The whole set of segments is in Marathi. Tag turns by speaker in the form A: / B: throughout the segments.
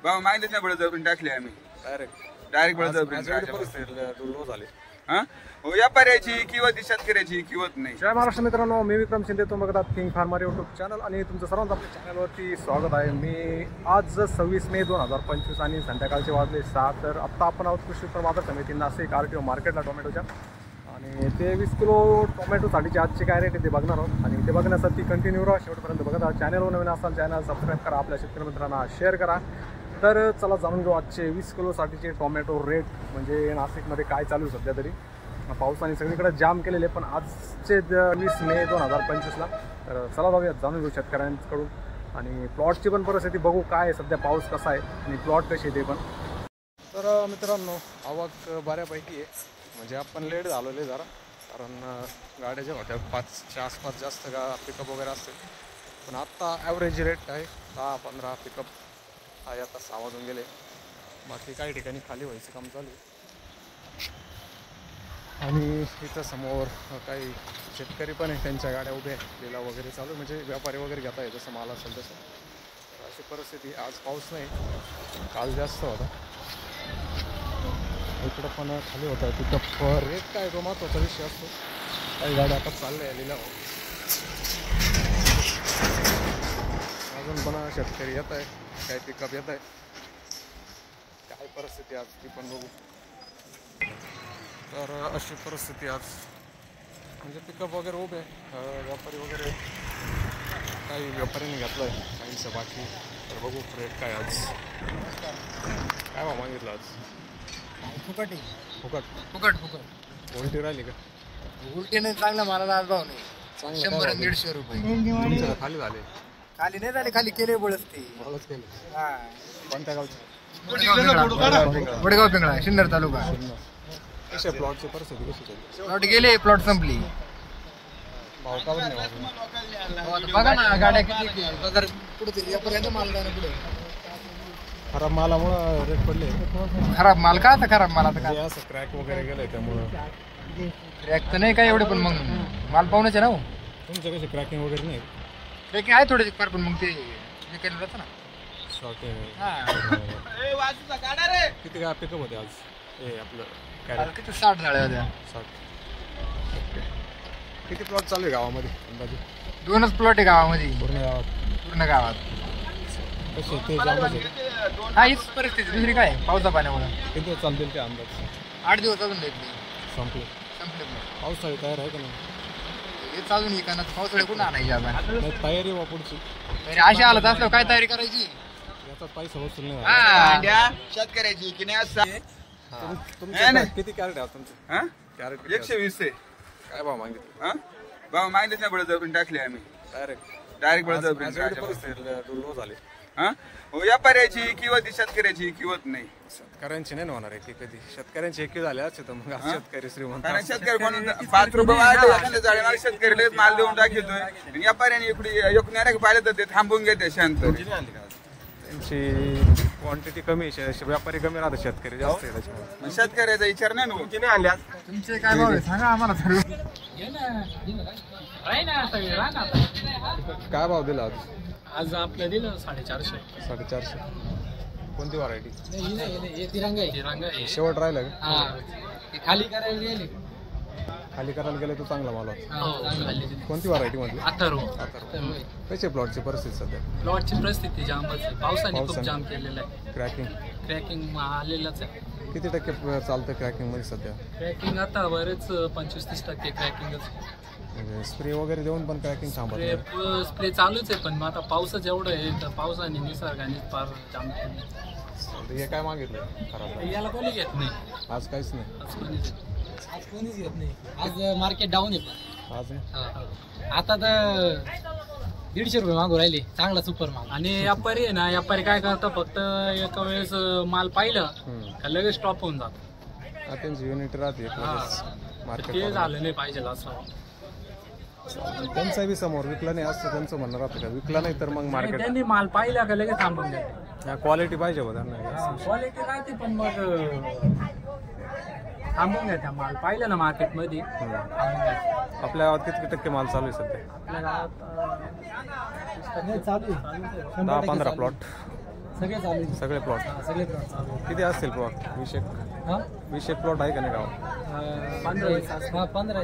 A: भाऊ मागितच नाही बळजबरी टाकले आम्ही डायरेक्ट बळजबरी
B: झाले
A: हा व्यापाऱ्याची किंवा ती शेतकऱ्याची किंवत नाही.
B: जय महाराष्ट्र मित्रांनो, मी विक्रम शिंदे, तुम्ही बघतात किंग फार्मर यूट्यूब चॅनल आणि तुमचं सर्वांचं आपल्या चॅनलवरती स्वागत आहे. मी आज 26 मे 2025 आणि संध्याकाळचे वाजले 7. तर आत्ता आपण आहोत कृषी उत्पन्न बाजार समिती नाशिक RTO मार्केटला टोमॅटोच्या, आणि ते 20 किलो टोमॅटोसाठीचे आजचे काय रेट आहे ते बघणार आहोत. आणि ते बघण्यासाठी कंटिन्यू राहा शेवटपर्यंत बघत आहात. चॅनलवर नवीन असाल चॅनल सबस्क्राईब करा, आपल्या शेतकरी मित्रांना शेअर करा. तर चला जाणून घेऊ आजचे 20 किलोसाठीचे टोमॅटो रेट, म्हणजे नाशिकमध्ये काय चालू आहे सध्या तरी. पावसाने सगळीकडे जाम केलेले, पण आजचे 20 मे 2025ला. तर चला बघूया, जाणून घेऊ शेतकऱ्यांकडून. आणि प्लॉटची पण परिस्थिती बघू काय आहे सध्या, पाऊस कसा आहे आणि प्लॉट कसे आहे ते पण. तर मित्रांनो, आवक बऱ्यापैकी आहे, म्हणजे आपण लेट झालेले जरा, कारण गाड्या ज्या होत्या 5च्या आसपास जास्त पिकअप वगैरे असते. पण आत्ता ॲव्हरेज रेट आहे 10-15 पिकअप आहे. आता 6 वाजून गेले, बाकी काही ठिकाणी खाली व्हायचं काम चालू आहे. आणि इथं समोर काही शेतकरी पण आहे, त्यांच्या गाड्या उभ्या लिलाव वगैरे चालू, म्हणजे व्यापारी वगैरे घेता येतं जसं माल असेल तसं. अशी परिस्थिती. आज पाऊस नाही, काल जास्त होता. इकडं पण खाली होता पिकअप. रेट काय तो महत्त्वाचा विषय असतो. काही गाड्या आता चालल्या आहे लिलाव, अजून पण शेतकरी येत आहे, काही पिकअप येत आहे. काय परिस्थिती आज ती पण बघू. तर अशी परिस्थिती आज, म्हणजे पिकअप वगैरे उभे आहे, व्यापारी वगैरे काही व्यापाऱ्यांनी घेतलं आहे, काहींचं बाकी. तर बघू रेट काय आज, काय भाव मागितलं आज.
C: फुकट
B: फुकट
C: फुकट फुकट
B: उलटी राहिली का?
C: उलटी नाही, चांगला मला आज भाव नाही. 100-150 रुपये
B: खाली झाले.
C: खाली नाही झाले, खाली केले बळच ते.
B: बळच केले. कोणत्या गावचे?
C: वडगाव पिंगळा, सिन्नर तालुका.
B: कशा प्लॉटची परिस्थिती कशी चालली?
C: प्लॉट गेले, प्लॉट संपली.
B: भाव का नाही वाजून?
C: बघा ना गाड्या किती बाजार पुढे व्यापाऱ्यांना माल द्या ना पुढे.
B: खराब मालामुळं रेट पडले.
C: खराब माल का आता, खराब माल आता काय
B: असं क्रॅक वगैरे गेलंय त्यामुळं.
C: क्रॅक तर नाही काय एवढे, पण मग माल पाहुणेच आहे ना.
B: तुमचं कसे क्रॅकिंग वगैरे नाही?
C: क्रॅकिंग आहे थोडे फार, पण मग ते केलं जातं ना.
B: किती काय पिकअप होते आज? हे आपलं
C: किती 60 झाल्या होत्या.
B: 60. किती प्लॉट चालू आहे गावामध्ये अंदाजे?
C: 2च प्लॉट आहे गावामध्ये,
B: पूर्ण
C: गावात.
B: कसे ते जांभळाचे?
C: हा, हीच परिस्थिती, दुसरी काय पावसा पाण्यामुळे.
B: किती दिवस चालतील ते अंदाज?
C: 8 दिवस अजून देत नाही.
B: संपले. पावसाळी तयार आहे का नाही?
C: हे चालून ही कानात पावसाळे कुठं आणायची आपण?
B: नाही, तयारी वा पुढची.
C: तरी अशी हालत असल्यावर काय तयारी करायची?
B: याचा पैसा वसूल नाही.
A: शेतकऱ्याची की नाही.
B: तुमचं किती कॅरेट आहे तुमचं? कॅरेट
A: 120 आहे.
B: काय भाव मागितलं?
A: भाऊ मागितच नाही बळजबरी टाकले आम्ही डायरेक्ट बळजबरी
B: झाले.
A: व्यापाऱ्याची किंवा ती शेतकऱ्याची किंवत नाही.
B: शेतकऱ्यांची नाही होणार आहे की कधी. शेतकऱ्यांची एकी झाले असते तर मग शेतकरी श्रीमंत.
A: कारण शेतकरी कोण 5 रुपये वाढले झाडे शेतकरी माल देऊन टाकतोय. व्यापाऱ्याने इकडे पाहिलं तर ते थांबून घेते शांत.
B: त्यांची क्वांटिटी कमी, व्यापारी कमी राहतात, शेतकरी जास्त आहे त्याच्यामुळे.
A: शेतकऱ्याचा विचार नाही
C: तुमचे काय भाव आहे सांगा आम्हाला.
B: काय भाव दिला आज?
C: आज आपलं दिलं 450.
B: 450. कोणती व्हरायटी?
C: तिरंगा
B: शेवट राहिला का?
C: खाली करायला गेले.
B: खाली करायला गेले तर चांगला माल होता. कोणती व्हरायटी म्हटली?
C: अथर्व.
B: कशी प्लॉटची परिस्थिती सध्या?
C: प्लॉटची परिस्थिती जामच आहे, पावसाने खूप जाम केलेलं आहे. क्रॅकिंग आलेलंच आहे.
B: किती टक्के चालतं क्रॅकिंग मध्ये सध्या?
C: क्रॅकिंग आता बरेच 25-30% क्रॅकिंगच.
B: म्हणजे स्प्रे वगैरे देऊन पण क्रॅकिंग थांबत?
C: स्प्रे चालूच आहे, पण आता पावसाच एवढं आहे तर पावसाने निसर्गाने फार जाम केलं.
B: हे काय मागितलं खराब?
C: याला कोणी घेत नाही
B: आज, काहीच नाही.
C: आज कोणीच घेत नाही. आज मार्केट डाऊन आहे.
B: आज
C: आता तर 150 रुपये मागू राहिले, चांगला सुपर माल. आणि व्यापारी आहे ना, व्यापारी काय करतात, फक्त एका वेळेस माल पाहिलं का लगेच स्टॉप होऊन जात.
B: त्यांची युनिट राहते मार्केट.
C: ते झालं नाही पाहिजे असं.
B: त्यांचा बी समोर विकला नाही असतं त्यांचं म्हणणं राहतं का? विकला नाही तर मग मार्केट.
C: त्यांनी माल पाहिला का लगेच थांबून जाते.
B: क्वालिटी पाहिजे बघा त्यांना.
C: क्वालिटी राहते, पण मग थांबून घ्या. माल पाहिलं ना मार्केटमध्ये.
B: आपल्या गावात किती टक्के माल चालू आहे सध्या?
C: आपल्या गावात चालू आहे
B: 10-15 प्लॉट.
C: सगळे चालू आहे.
B: सगळे प्लॉट
C: सगळे प्लॉट चालू आहे.
B: किती असतील प्लॉट? 20 प्लॉट आहे का नाही गावात?
C: 15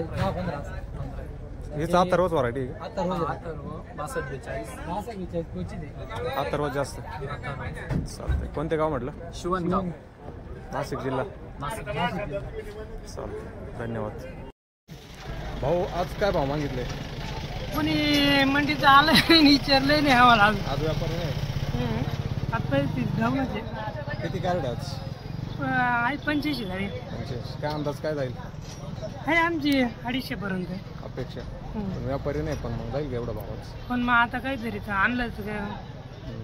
B: हीच अथर्वच व्हरायटी आहे
C: आता रोज 62
B: का? अथर्वच जास्त चालतंय. कोणते गाव म्हटलं?
C: शिवणगाव
B: नाशिक जिल्हा.
C: नाशिक.
B: चालतंय, धन्यवाद. भाऊ आज काय भाव मागितले?
D: कोणी मंडीचं आलं विचारलंय नाही आम्हाला
B: आज व्यापारी नाही.
D: आता जाऊनच
B: किती कॅरेट आज?
D: आहे 85 झाली
B: 85. काय अंदाज काय जाईल
D: आहे आमची 250 पर्यंत
B: अपेक्षा? पण व्यापारी नाही, पण मग जाईल का एवढं भावाच?
D: पण मग आता काहीतरी आणलंच काय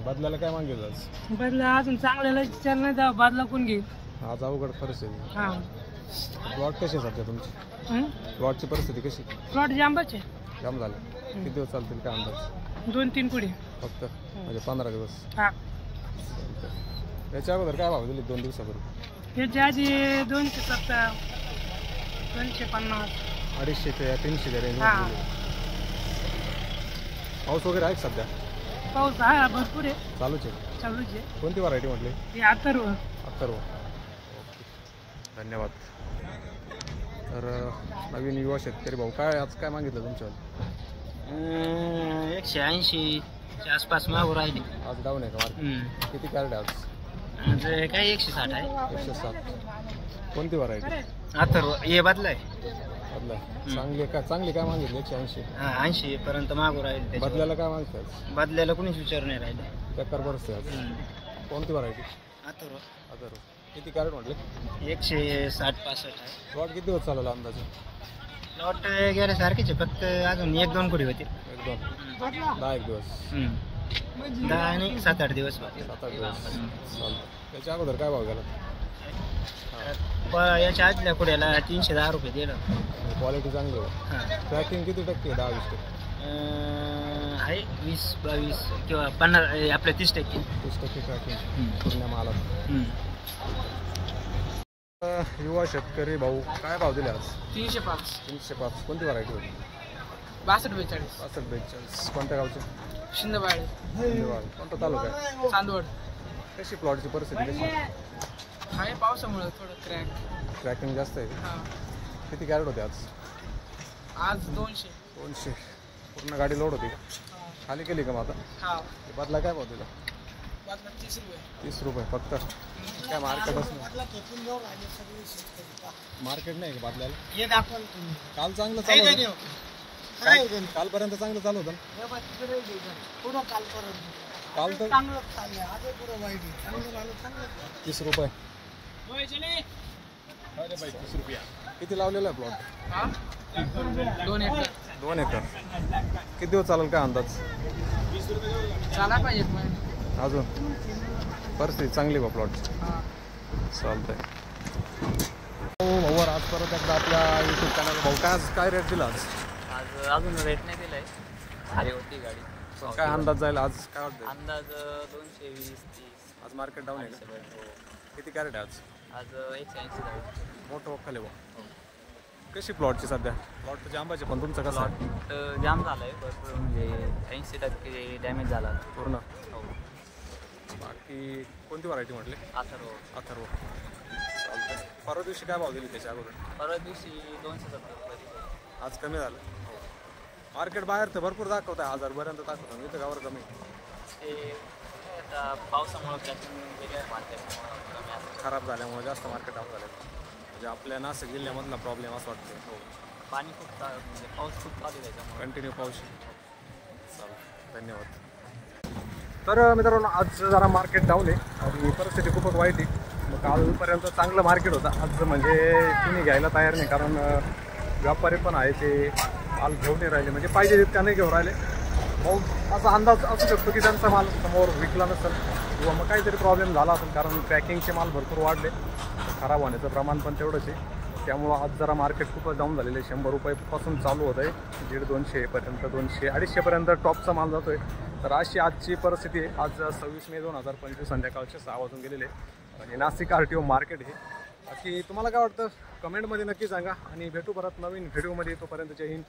B: बदलायला काय मागितलं आज?
D: बदला अजून चांगल्याला विचार नाही तेव्हा बदला कोण घेईल.
B: आज अवघड परिस्थिती.
D: हां
B: प्लॉट कशी आहे सध्या तुमची? प्लॉटची परिस्थिती कशी?
D: प्लॉट जांबाचे
B: जाम झालं. किती दिवस चालतील काय अंदाज?
D: 2-3 कुडी
B: फक्त म्हणजे 15 दिवस.
D: हा
B: याच्या अगोदर काय भाव दिले 2 दिवसापूर्वी?
D: त्याच्या आधी 270 250
B: 250 ते 300 रेंज.
D: हा.
B: पाऊस वगैरे आहे का सध्या?
D: पाऊस आहे भरपूर आहे
B: चालूच आहे.
D: चालूच आहे.
B: कोणती व्हरायटी म्हटली?
D: हे अथर्व
B: अथर्व. ओके, धन्यवाद. तर नवीन युवा शेतकरी भाऊ काय आज काय मागितलं तुमच्यावर?
D: 180 च्या आसपास मागून राहिली.
B: आज डाऊन आहे का मार्केट? किती कॅरेट आहे आज?
D: काय 160 आहे
B: 107. कोणती व्हरायटी?
D: अथर्व हे बदलाय
B: बदला चांगली काय मागितली? 180.
D: 80 पर्यंत मागू राहील.
B: बदल्याला काय मागतात?
D: बदलायला कोणीच विचार नाही राहिले.
B: चक्कर बरसते आज. कोणती व्हरायटी?
D: अथर्व
B: अथर्व. किती कॅरेट म्हटले?
D: 160-65 आहे.
B: प्लॉट किती दिवस चालवला अंदाजे?
D: लॉट गेल्यासारखेच आहे, फक्त अजून 1-2 कुडी होती.
B: 1-2 10 दिवस.
D: 10 आणि 7-8 दिवस होते.
B: 7-8 दिवस. चालतं. त्याच्या अगोदर काय भाव गेला?
D: याच्या आतल्या कुड्याला 310 रुपये दिलं.
B: क्वालिटी चांगली आहे.
D: हां
B: ट्रॅकिंग किती टक्के? 10-20%.
D: आहे 20-22 किंवा 50 आपल्या 30%.
B: 30% ट्रॅकिंग पूर्ण मालात. युवा शेतकरी भाऊ काय भाव दिले आज?
C: 305
B: 305. कोणती व्हरायटी होती?
C: 62-42
B: 62-42. कोणत्या गावचे?
C: शिंदेवाडी
B: धन्यवाद. कोणता तालुका आहे?
C: चांदवड.
B: कशी प्लॉटची परिस्थिती कशी?
C: आहे पावसामुळे थोडं क्रॅक.
B: ट्रॅकिंग जास्त आहे.
C: हां
B: किती कॅरेट होते आज?
C: आज 200.
B: 200. पूर्ण गाडी लोड होती का? खाली केली का मग आता?
C: हा
B: बदला काय भाव दिला?
C: बदला 30 रुपये.
B: 30 रुपये फक्त. काय मार्केटच नाही? मार्केट नाही का बदलायला?
D: हे दाखवाल तुम्ही.
B: काल चांगलं चालू होतं. कालपर्यंत चांगलं चालू होतं ना?
D: पुढं कालपर्यंत
B: काल तर
D: चांगलं चाललंय. आज पुढं वाईट आहे. चांगलं झालं चांगलं.
B: 30 रुपये. 30 रुपये. किती लावलेला आहे प्लॉट?
C: 2 acre
B: 2 acre. किती दिवस चालेल काय अंदाज?
C: चाला पाहिजेत मग.
B: अजून परिस्थिती चांगली बा प्लॉटची.
C: हां
B: चालतंय. भाऊवर आज परत एकदा आपल्या यूट्यूब चॅनल भाऊ काय रेट दिला आज?
E: आज अजून रेट नाही दिलाय. खाली होती गाडी.
B: काय अंदाज जाईल आज? काय वाटतं?
E: अंदाज 220-30.
B: आज मार्केट डाऊन आहे का? किती कॅरेट आहे आज?
E: आज 180 जाईल.
B: मोठं वक्कल आहे बा. कशी प्लॉटची सध्या? प्लॉट तर जांबाचे, पण तुमचं कसं आहे?
E: तर जाम झालाय भरपूर, म्हणजे 80% डॅमेज झाला
B: पूर्ण.
E: हो.
B: बाकी कोणती व्हरायटी म्हटली?
E: अथर्व.
B: अथर्व. चालतंय. परवा दिवशी काय भाव दिली त्याच्या अगोदर?
E: परवा दिवशी 270 रुपये.
B: आज कमी झालं. मार्केट बाहेर तर भरपूर दाखवत आहे, 1000पर्यंत दाखवतो. इथं गावावर कमी.
E: ते आता पावसामुळं त्यातून वेगळ्या मार्केटमुळं कमी असतं.
B: खराब झाल्यामुळे जास्त मार्केट डाऊन झालं. म्हणजे आपल्या नाशिक जिल्ह्यामधला प्रॉब्लेम असं वाटतं. हो.
E: पाणी खूप म्हणजे पाऊस खूप चालू आहे त्याच्यामुळे.
B: कंटिन्यू पाऊस. चालेल, धन्यवाद. तर मित्रांनो आज जरा मार्केट डाऊन आहे आणि परिस्थिती खूपच वाईट आहे. मग कालपर्यंत चांगलं मार्केट होतं. आज म्हणजे कुणी घ्यायला तयार नाही, कारण व्यापारी पण आहे ते माल घेऊन नाही राहिले, म्हणजे पाहिजे तितका नाही घेऊन राहिले. मग असा अंदाज असू शकतो की त्यांचा माल समोर विकला नसेल किंवा मग काहीतरी प्रॉब्लेम झाला असेल, कारण पॅकिंगचे माल भरपूर वाढले, खराब होण्याचं प्रमाण पण तेवढंच आहे. त्यामुळं आज जरा मार्केट खूपच डाऊन झालेलं आहे. 100 रुपयापासून चालू होत आहे 150-200पर्यंत, 200-250पर्यंत टॉपचा माल जातो आहे. तर अशी आजची परिस्थिती आहे. आज 26 मे 2025 संध्याकाळचे 6 वाजून गेलेले आणि नाशिक RTO मार्केट आहे. बाकी तुम्हाला काय वाटतं कमेंटमध्ये नक्की सांगा आणि भेटू परत नवीन व्हिडिओमध्ये. तोपर्यंत जय हिंद.